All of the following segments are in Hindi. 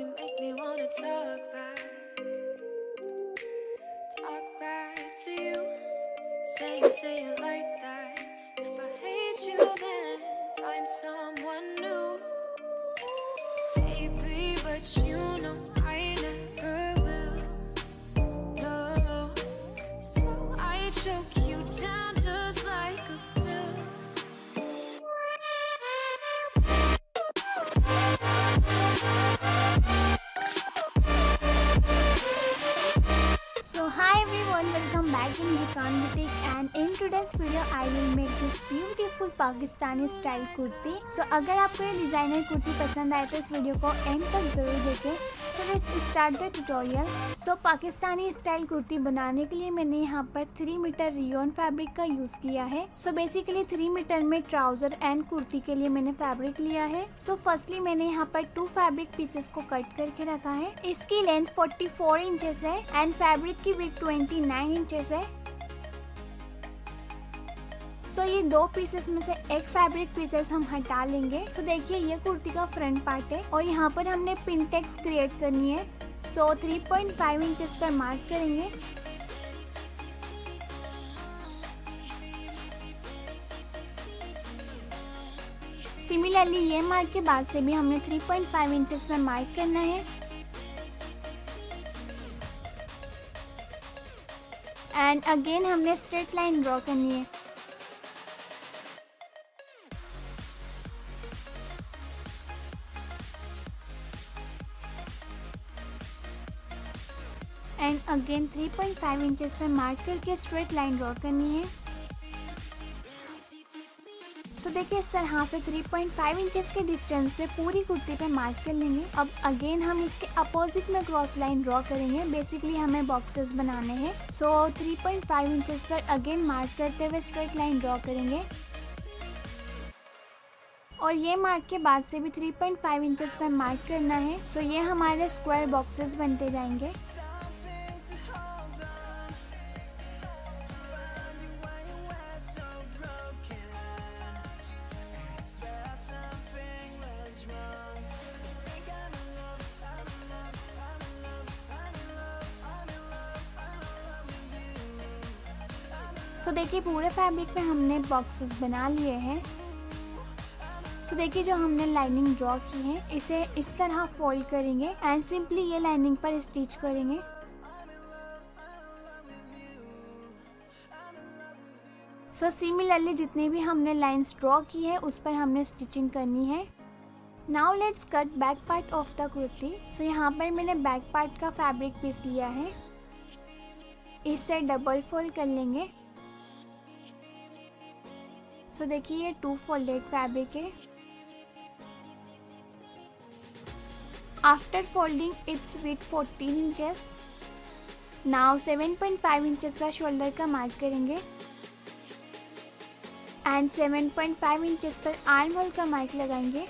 you make me wanna talk back to you. Say it like that. If I hate you, then find someone new, baby. But you know I never will. No, so I choke you down just like a pill. So hi everyone, welcome back in Dukaan Boutique, and in today's video I will make this beautiful Pakistani style kurti. So अगर आपको ये डिज़ाइनर कुर्ती पसंद आए तो इस वीडियो को एंड तक ज़रूर देखें. So let's start the tutorial. So Pakistani style kurti बनाने के लिए मैंने यहाँ पर 3 मीटर रियोन फैब्रिक का यूज़ किया है. So बेसिकली 3 मीटर में ट्राउज़र एंड कुर्ती के लिए मैंने फैब्रिक लिया है. So फर्स्टली मैंने यहाँ पर 2 फैब्रिक पीसेस को कट करके रखा है. इसकी लेंथ 44 इंचेस है एंड फैब्रिक की विड्थ 29 इंचेस है. सो ये 2 पीसेस में से एक फैब्रिक पीसेस हम हटा लेंगे. सो देखिए ये कुर्ती का फ्रंट पार्ट है और यहाँ पर हमने पिन टैग्स क्रिएट करनी है. सो 3.5 इंचेस पर मार्क करेंगे. सिमिलरली ये मार्क के बाद से भी हमने 3.5 इंचेस पर मार्क करना है. एंड अगेन हमने स्ट्रेट लाइन ड्रॉ करनी है. एंड अगेन 3.5 इंचेस पे मार्क करके स्ट्रेट लाइन ड्रॉ करनी है. सो देखिए इस तरह से 3.5 इंचेस के डिस्टेंस पे पूरी कुर्ती पे मार्क कर लेंगे. अब अगेन हम इसके अपोजिट में क्रॉस लाइन ड्रॉ करेंगे. बेसिकली हमें बॉक्सेस बनाने हैं. सो 3.5 इंचेस पर अगेन मार्क करते हुए स्ट्रेट लाइन ड्रॉ करेंगे. और ये मार्क के बाद से भी 3.5 इंचेस पर मार्क करना है. सो ये हमारे स्क्वायर बॉक्सेस बनते जाएंगे. सो देखिए पूरे फैब्रिक पे हमने बॉक्सेस बना लिए हैं. सो देखिए जो हमने लाइनिंग ड्रॉ की है इसे इस तरह फोल्ड करेंगे एंड सिंपली ये लाइनिंग पर स्टिच करेंगे. सो सिमिलरली जितनी भी हमने लाइंस ड्रॉ की है उस पर हमने स्टिचिंग करनी है. Now let's cut back part of the kurti. So यहाँ पर मैंने बैक पार्ट का फैब्रिक पीस लिया है. इसे डबल फोल्ड कर लेंगे. सो देखिए ये 2 फोल्डेड फैब्रिक है. After folding it's with 14 inches. Now 7.5 inches का शोल्डर का मार्क करेंगे एंड 7.5 इंचेस पर आर्म होल का मार्क लगाएंगे.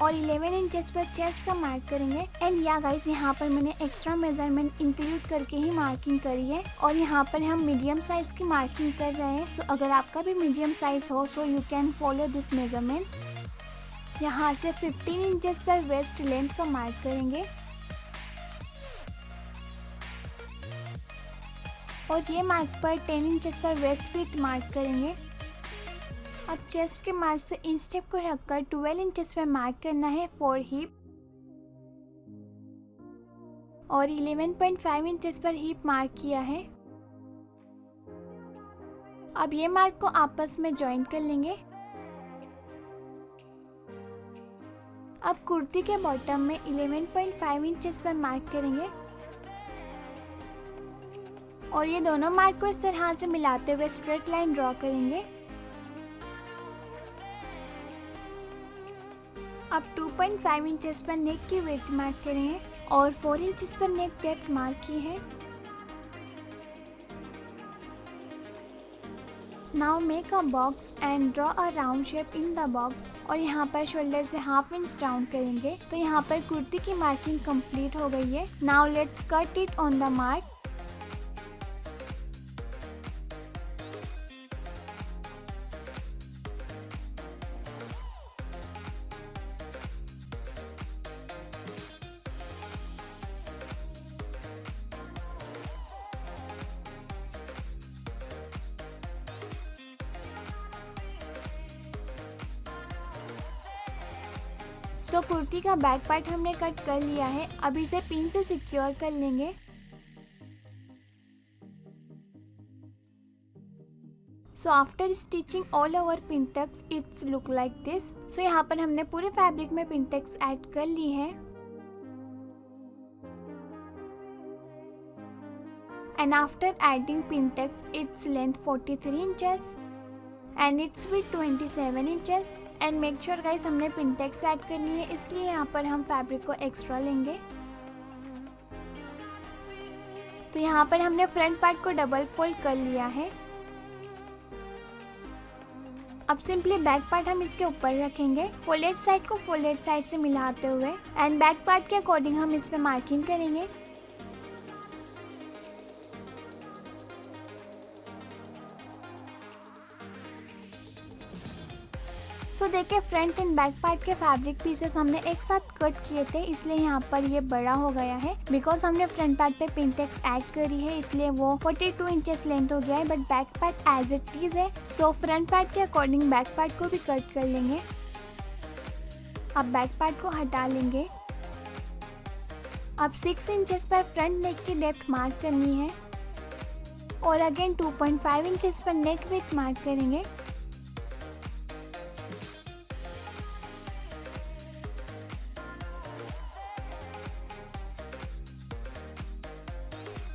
और 11 इंचेस पर चेस्ट का मार्क करेंगे. एंड या गाइस यहाँ पर मैंने एक्स्ट्रा मेजरमेंट इंक्लूड करके ही मार्किंग करी है और यहाँ पर हम मीडियम साइज की मार्किंग कर रहे हैं. सो अगर आपका भी मीडियम साइज हो so you can follow this measurements. यहाँ से 15 इंचेस पर वेस्ट लेंथ का मार्क करेंगे और ये मार्क पर 10 इंचेस पर वेस्ट विड्थ मार्क करेंगे. अब चेस्ट के मार्क से इन स्टेप को रखकर 12 इंचेस पे मार्क करना है फॉर हिप और 11.5 इंचेस पर हिप मार्क किया है. अब ये मार्क को आपस में जॉइन कर लेंगे. अब कुर्ती के बॉटम में 11.5 इंचेस पर मार्क करेंगे और ये दोनों मार्क को इस तरह से मिलाते हुए स्ट्रेट लाइन ड्रॉ करेंगे. अब 2.5 इंचेस पर नेक की विड्थ मार्क करेंगे और 4 इंचेस पर नेक डेप्थ मार्क की है. Now make a box and draw a round shape in the box. और यहाँ पर शोल्डर से हाफ इंच डाउन करेंगे. तो यहाँ पर कुर्ती की मार्किंग कंप्लीट हो गई है. Now let's cut it on the mark. So kurti का बैक पार्ट हमने कट कर लिया है, अब इसे पिन से सिक्योर कर लेंगे। So after stitching all over pintucks it's look like this. So यहाँ पर हमने पूरे फैब्रिक में पिनटेक्स ऐड कर ली है and after adding pintucks its length 43 inches and it's width 27 inches and make sure guys हमने पिनटेक्स ऐड करनी है, इसलिए यहाँ पर हम फैब्रिक को एक्स्ट्रा लेंगे। तो यहाँ पर हमने फ्रंट पार्ट को डबल फोल्ड कर लिया है। अब सिंपली बैक पार्ट हम इसके ऊपर रखेंगे, फोल्डेड साइड को फोल्डेड साइड से मिलाते हुए एंड बैक पार्ट के अकॉर्डिंग हम इस पे मार्किंग करेंगे। सो देखिए फ्रंट एंड बैक पार्ट के फैब्रिक पीसेस हमने एक साथ कट किए थे, इसलिए यहाँ पर ये बड़ा हो गया है। बिकॉज हमने फ्रंट पार्ट पे पिनटेक्स ऐड करी है इसलिए वो 42 इंचेस लेंथ हो गया है, but back part as it is है। सो फ्रंट पार्ट के अकॉर्डिंग बैक पार्ट को भी कट कर लेंगे। अब बैक पार्ट को हटा लेंगे। अब 6 इंचेस पर फ्रंट नेक की डेप्थ मार्क करनी है और अगेन 2.5 इंचेस पर नेक विड्थ मार्क करेंगे।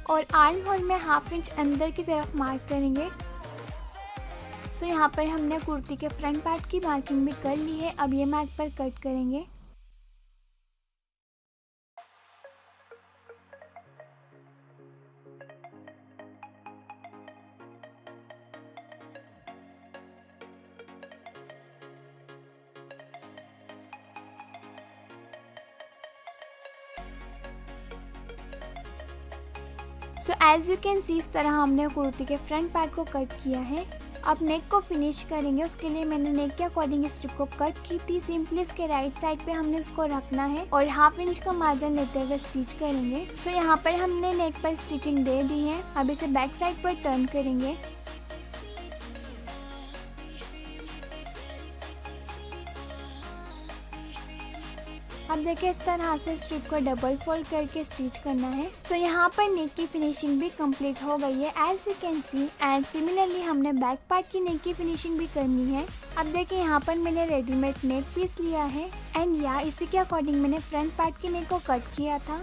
और आर्म होल में हाफ इंच अंदर की तरफ मार्क करेंगे। सो यहाँ पर हमने कुर्ती के फ्रंट पार्ट की मार्किंग भी कर ली है, अब ये मार्क पर कट करेंगे। So as you can see इस तरह हमने कुर्ती के फ्रंट पार्ट को कट किया है। अब नेक को फिनिश करेंगे, उसके लिए मैंने नेक के अकॉर्डिंग स्ट्रिप को कट की थी। सिंपली इसके राइट साइड पे हमने इसको रखना है और हाफ इंच का मार्जिन लेते हुए स्टिच करेंगे। सो यहाँ पर हमने नेक पर स्टिचिंग दे दी है, अब इसे बैक साइड पर टर्न करेंगे। अब देखिए इस तरह से स्ट्रिप को डबल फोल्ड करके स्टिच करना है। सो यहाँ पर नेक की फिनिशिंग भी कंप्लीट हो गई है as you can see and similarly हमने बैक पार्ट की नेक की फिनिशिंग भी करनी है। अब देखिए यहाँ पर मैंने रेडीमेड नेक पीस लिया है एंड या इसी के अकॉर्डिंग मैंने फ्रंट पार्ट की नेक को कट किया था।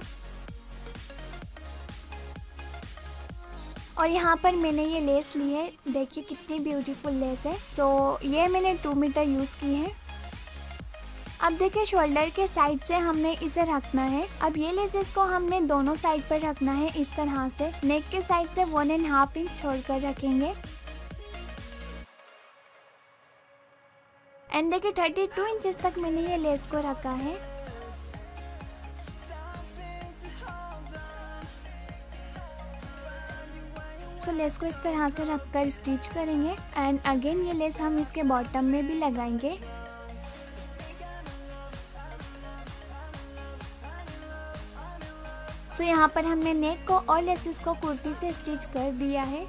और यहाँ पर मैंने ये लेस ली है, देखिए कितनी ब्यूटीफुल लेस है। सो ये मैंने 2 मीटर यूज़ की है। अब देखिए शोल्डर के साइड से हमने इसे रखना है। अब ये लेसेस को हमने दोनों साइड पर रखना है इस तरह से, नेक के साइड से 1.5 इंच छोड़कर रखेंगे। एंड देखिए 32 इंचेस तक मैंने ये लेस को रखा है। सो लेस को इस तरह से रखकर स्टिच करेंगे एंड अगेन ये लेस हम इसके बॉटम में भी लगाएंगे। सो यहाँ पर हमने नेक को और लेसेस को कुर्ती से स्टिच कर दिया है।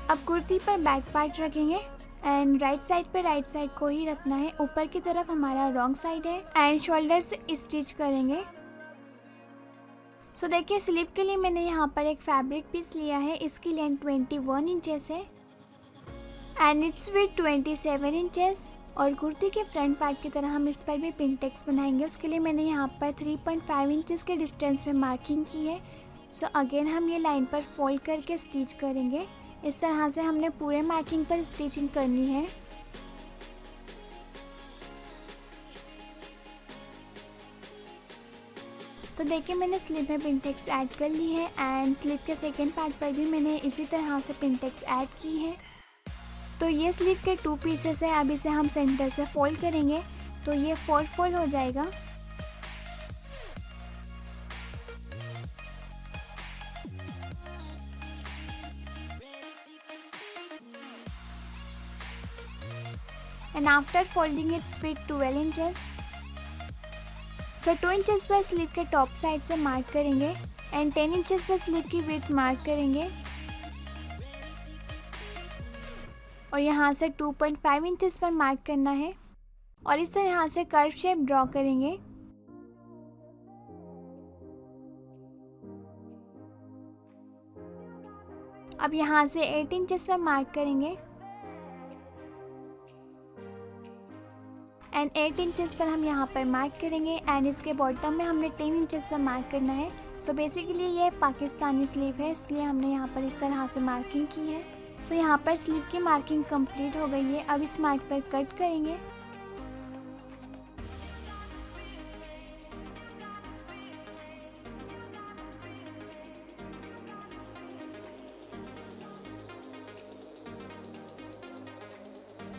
अब कुर्ती पर बैक पार्ट रखेंगे एंड राइट साइड पे राइट साइड को ही रखना है, ऊपर की तरफ हमारा रॉन्ग साइड है एंड शोल्डर से स्टिच करेंगे। सो देखिए स्लीव के लिए मैंने यहाँ पर एक फैब्रिक पीस लिया है, इसकी लेंथ 21 इंचेस है एंड इट्स विड्थ 27 इंचेस। और कुर्ती के फ्रंट पार्ट की तरह हम इस पर भी पिनटेक्स बनाएंगे, उसके लिए मैंने यहाँ पर 3.5 इंचेस के डिस्टेंस में मार्किंग की है। सो अगेन हम ये लाइन पर फोल्ड करके स्टिच करेंगे। इस तरह से हमने पूरे मार्किंग पर स्टिचिंग करनी है। तो देखिए मैंने स्लीव में पिनटेक्स ऐड कर ली है एंड स्लीव के सेकेंड पार्ट पर भी मैंने इसी तरह से पिनटेक्स ऐड की है। तो ये स्लीव के 2 पीसेस है, अब इसे हम सेंटर से फोल्ड करेंगे तो ये 4 फोल्ड हो जाएगा। And after folding it's with 12 inches. So 2 inches पर स्लीव के टॉप साइड से मार्क करेंगे एंड 10 इंचेस पर स्लीव की विड्थ मार्क करेंगे। और यहाँ से 2.5 इंचेस पर मार्क करना है और इस तरह यहाँ से कर्व शेप ड्रॉ करेंगे। अब यहाँ से 8 इंचेस पर मार्क करेंगे एंड 8 इंचेस पर हम यहाँ पर मार्क करेंगे एंड इसके बॉटम में हमने 10 इंचेस पर मार्क करना है। सो बेसिकली ये पाकिस्तानी स्लीव है, इसलिए हमने यहाँ पर इस तरह से मार्किंग की है। सो यहाँ पर स्लीव की मार्किंग कंप्लीट हो गई है। अब इस मार्क पर कट करेंगे।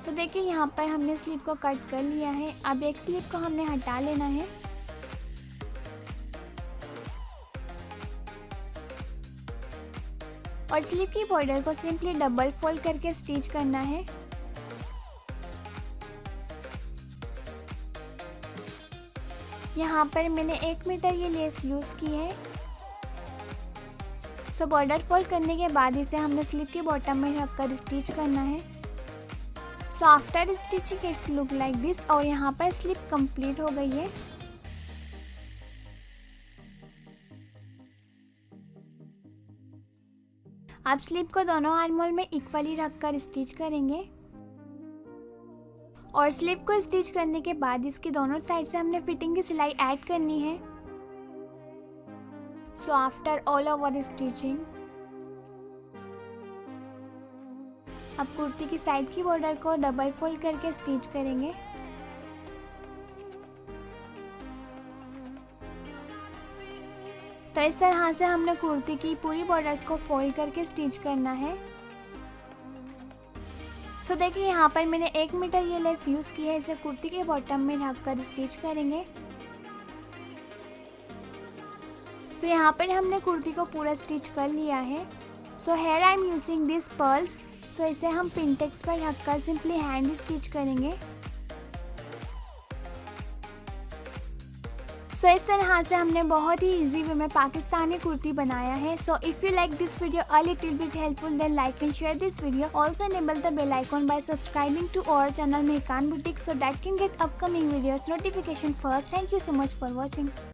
तो देखिए यहाँ पर हमने स्लीव को कट कर लिया है। अब एक स्लीव को हमने हटा लेना है और स्लीव की बॉर्डर को सिंपली डबल फोल्ड करके स्टिच करना है। यहाँ पर मैंने 1 मीटर ये लेस यूज़ की है। सो बॉर्डर फोल्ड करने के बाद इसे हमने स्लीव की बॉटम में रखकर स्टिच करना है। सो after stitching it's look like this और यहाँ पर स्लीव कंप्लीट हो गई है। आप स्लीव को दोनों आर्म होल में इक्वली रखकर स्टिच करेंगे और स्लीव को स्टिच करने के बाद इसकी दोनों साइड से हमने फिटिंग की सिलाई ऐड करनी है। So after all over stitching अब कुर्ती की साइड की बॉर्डर को डबल फोल्ड करके स्टिच करेंगे। तो इस तरह से हमने कुर्ती की पूरी बॉर्डर्स को फोल्ड करके स्टिच करना है। सो देखिए यहाँ पर मैंने 1 मीटर ये लेस यूज़ की है, इसे कुर्ती के बॉटम में रखकर स्टिच करेंगे। सो यहाँ पर हमने कुर्ती को पूरा स्टिच कर लिया है। So here I am using this pearls. So इसे हम पिनटेक्स पर रखकर सिंपली हैंड स्टिच करेंगे। सो इस तरह से हमने बहुत ही इजी वे में पाकिस्तानी कुर्ती बनाया है। So if you like this video a little bit helpful then like and share this video. Also enable the bell icon by subscribing to our channel Mehkan Boutique so that can get upcoming videos notification first. Thank you so much for watching.